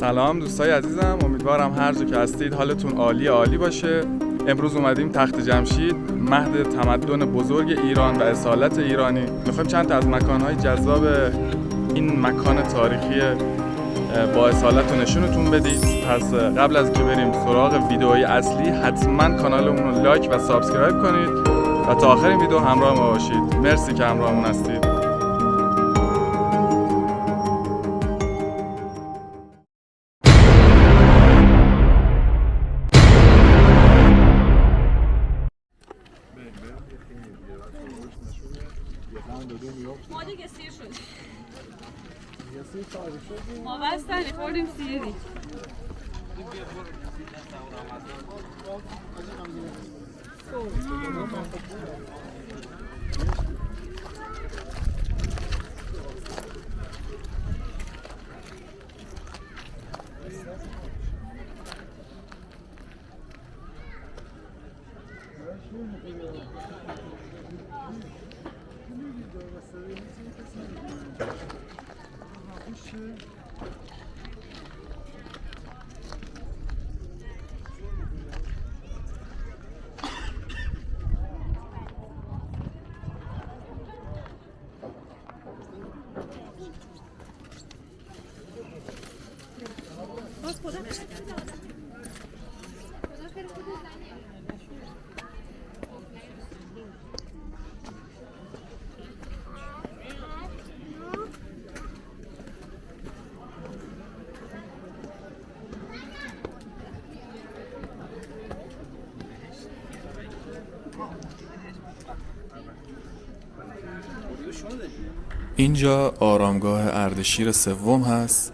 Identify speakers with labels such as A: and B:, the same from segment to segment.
A: سلام دوستای عزیزم، امیدوارم هر جا که هستید حالتون عالی باشه. امروز اومدیم تخت جمشید، مهد تمدن بزرگ ایران و اصالت ایرانی. میخوایم چند تا از مکانهای جذاب این مکان تاریخی با اصالت رو نشونتون بدید. پس قبل از که بریم سراغ ویدئوی اصلی، حتما کانالمون رو لایک و سابسکرایب کنید و تا آخر این ویدئو همراه ما باشید. مرسی که همراهمون هستید.
B: ما دیگه سیر شدیم. ما بستنی خوردیم سیری.
C: اینجا آرامگاه اردشیر سوم هست.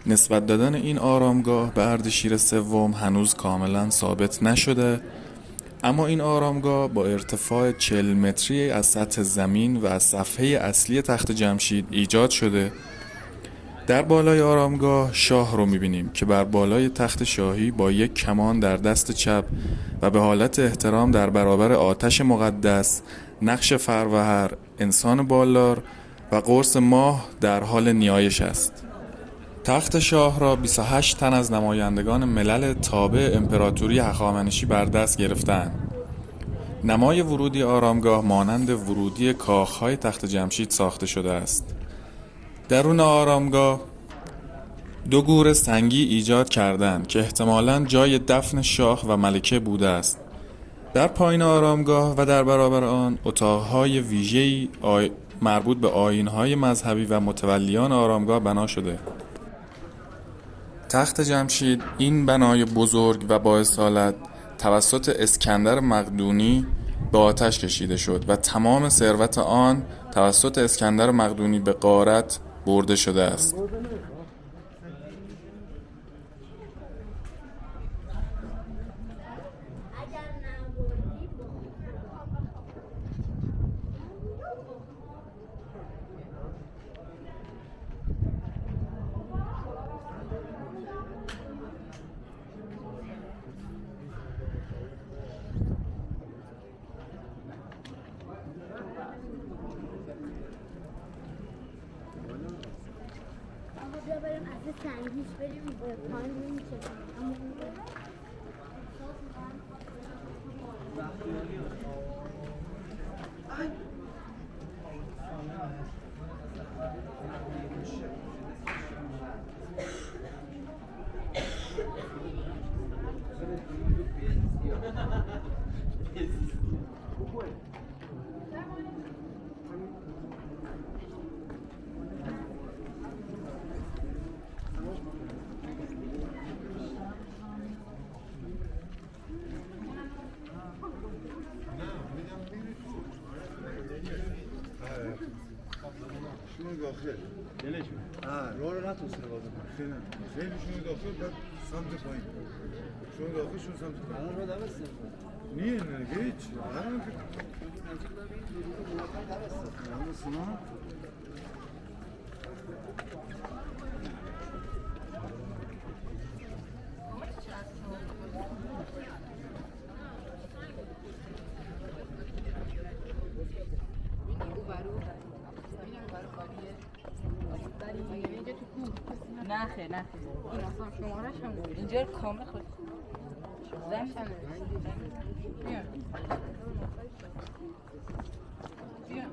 C: نسبت دادن این آرامگاه به اردشیر سوم هنوز کاملا ثابت نشده، اما این آرامگاه با ارتفاع 40 متری از سطح زمین و از صفحه اصلی تخت جمشید ایجاد شده. در بالای آرامگاه شاه رو میبینیم که بر بالای تخت شاهی با یک کمان در دست چپ و به حالت احترام در برابر آتش مقدس، نقش فروهر، انسان بالار و قرص ماه در حال نیایش است. تخت شاه را 28 تن از نمایندگان ملل تابع امپراتوری هخامنشی بر دست گرفتند. نمای ورودی آرامگاه مانند ورودی کاخهای تخت جمشید ساخته شده است. درون آرامگاه 2 گور سنگی ایجاد کردند که احتمالاً جای دفن شاه و ملکه بوده است. در پایین آرامگاه و در برابر آن اتاقهای ویژه‌ای مربوط به آیین‌های مذهبی و متولیان آرامگاه بنا شده. تخت جمشید، این بنای بزرگ و با اصالت، توسط اسکندر مقدونی به آتش کشیده شد و تمام ثروت آن توسط اسکندر مقدونی به غارت برده شده است.
D: بریم از سنگیش بریم پایین بریم چه
E: شنو داخل دلش راه رو نتونسته باز کنه. خیلی شنو داخل بعد سمت پایین شنو داخل شنو سمت پایین الان رو درسته نه هیچ الان که الان
B: نه
F: خیر این اصلا شمارش هم بود اینجا کامل خود زنش هم بیا بیا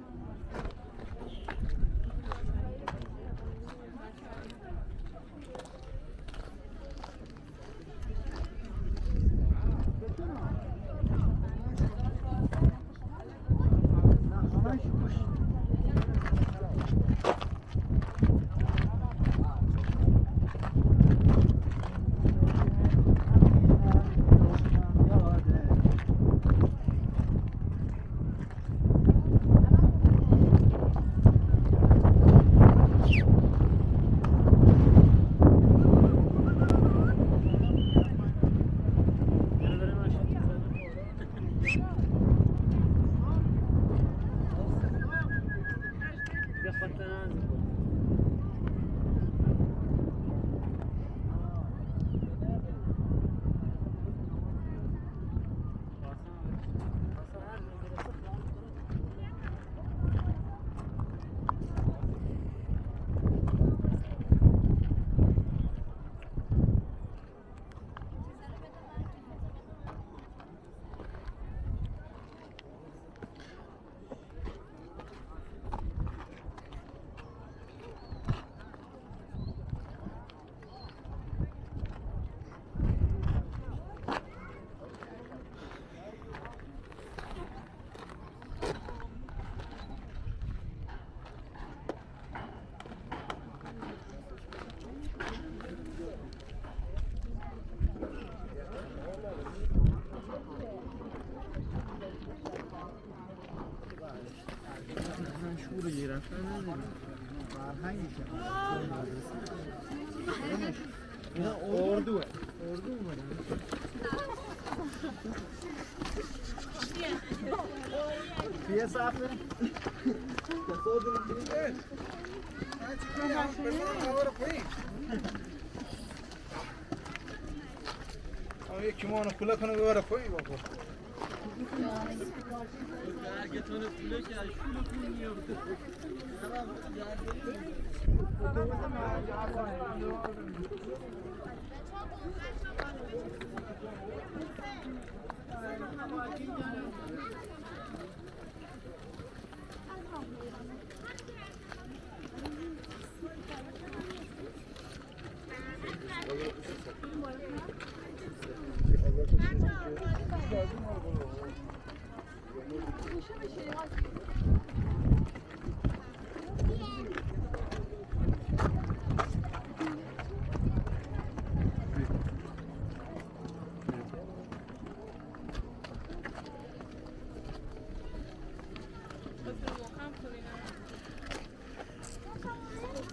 E: یکی مانو کلا کنه ببره پایین بابا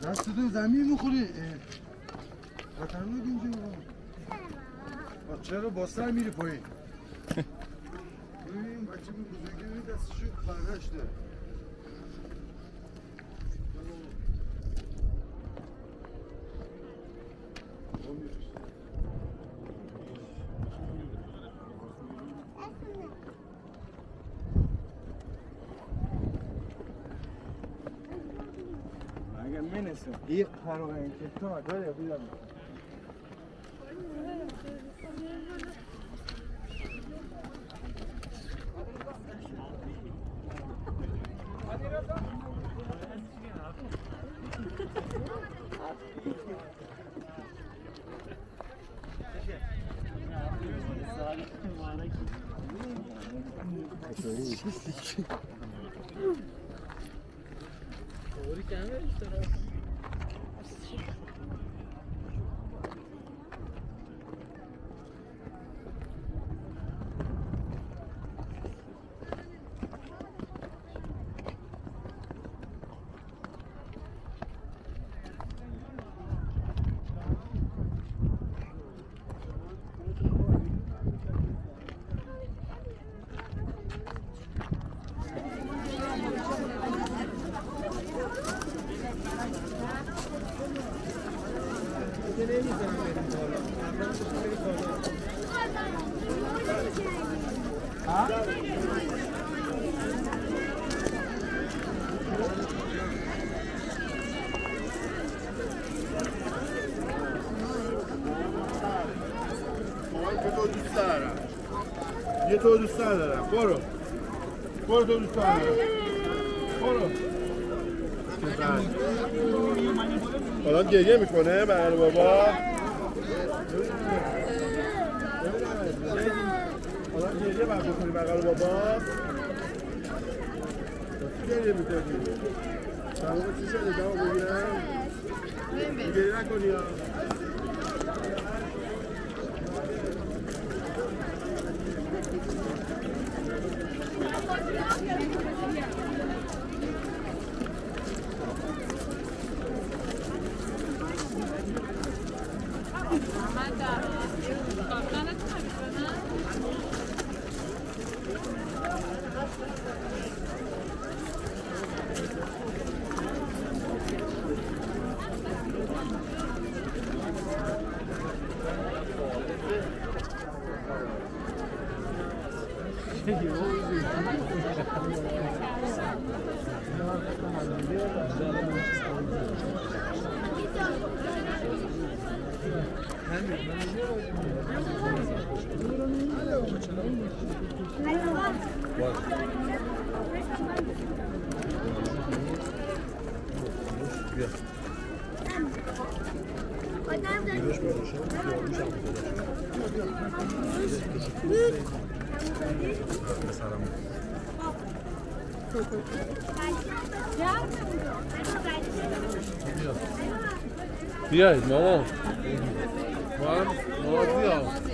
E: دستتون زمین میخوری خطر بود اینجا چرا با سر میری پایین ببین بچه بی بزرگی ببین دستشو برگشته اگه منسیم یک پروه این که تو داره بیدم تو دوست دارم. یه تو دوست دارم. برو تو دوست دارم. برو. حالا گریه میکنه بغل بابا. حالا گریه باید بکنی بغل بابا. گریه میکنی. تمام چی شده؟ دمو بگیرم. گریه نکنی ها.
G: بیایید مامان من راضیم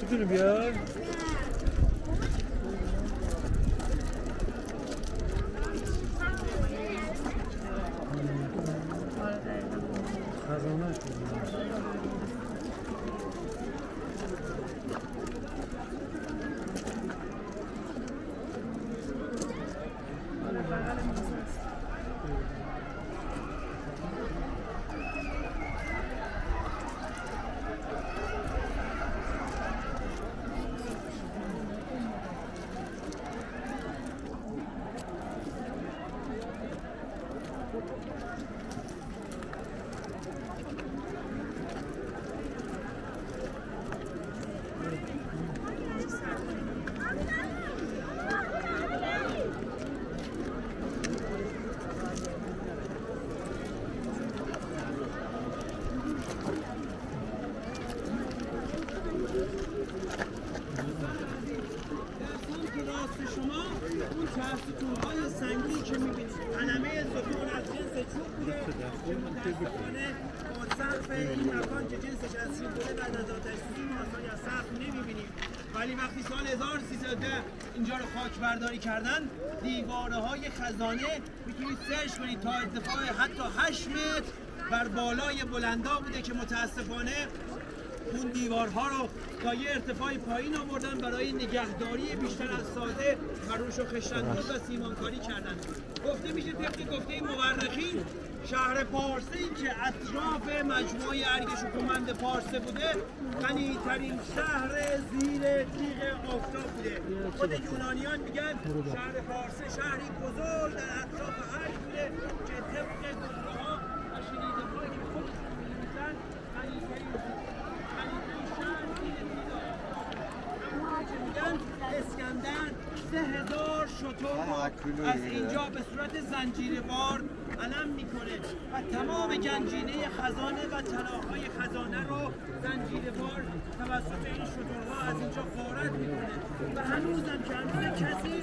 G: میتونی بیای؟ خزانه
H: سنگی که می‌بینید علمه ستون از جنس چوب بوده که متأسفانه با سقف این مکان که جنسش اصلی بوده بعد از آتش سوزی ما اصلا یا سقف نمی‌بینیم، ولی وقتی سال 1310 اینجا رو خاک برداری کردن. دیواره های خزانه میتونید سرچ کنید تا ارتفاع حتی 8 متر بر بالای بلندا بوده که متاسفانه اون دیوارها رو تا یه ارتفاع پایین آوردن برای نگهداری بیشتر از ساده و روش و خشت‌انداز و سیمانکاری کردن. گفته میشه طبق گفته مورخین شهر پارسه ای که اطراف مجموعه ارگشوکومند پارسه بوده غنی‌ترین شهر زیر تیغ آفتاب بوده. خود یونانیان میگن شهر پارسه شهری بزرگ در اطراف ارگ بوده که طبق گفته‌ها و شنیده‌هایی که خودشون می‌گن غنی‌ترین اسکندر 3000 شتر رو از اینجا به صورت زنجیروار علم میکنه و تمام گنجینه خزانه و طلاهای خزانه رو زنجیروار توسط این شترها از اینجا غارت میکنه و هنوزم که هنوز کسی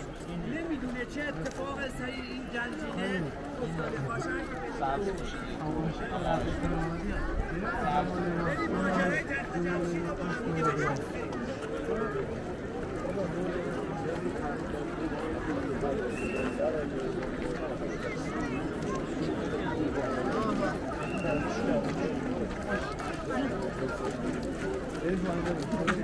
H: نمیدونه چه اتفاق سر این گنجینه افتاده باشن. بریم ماجرای تخت جمشید رو با هم دیگه بشناسیم.
E: Thank you.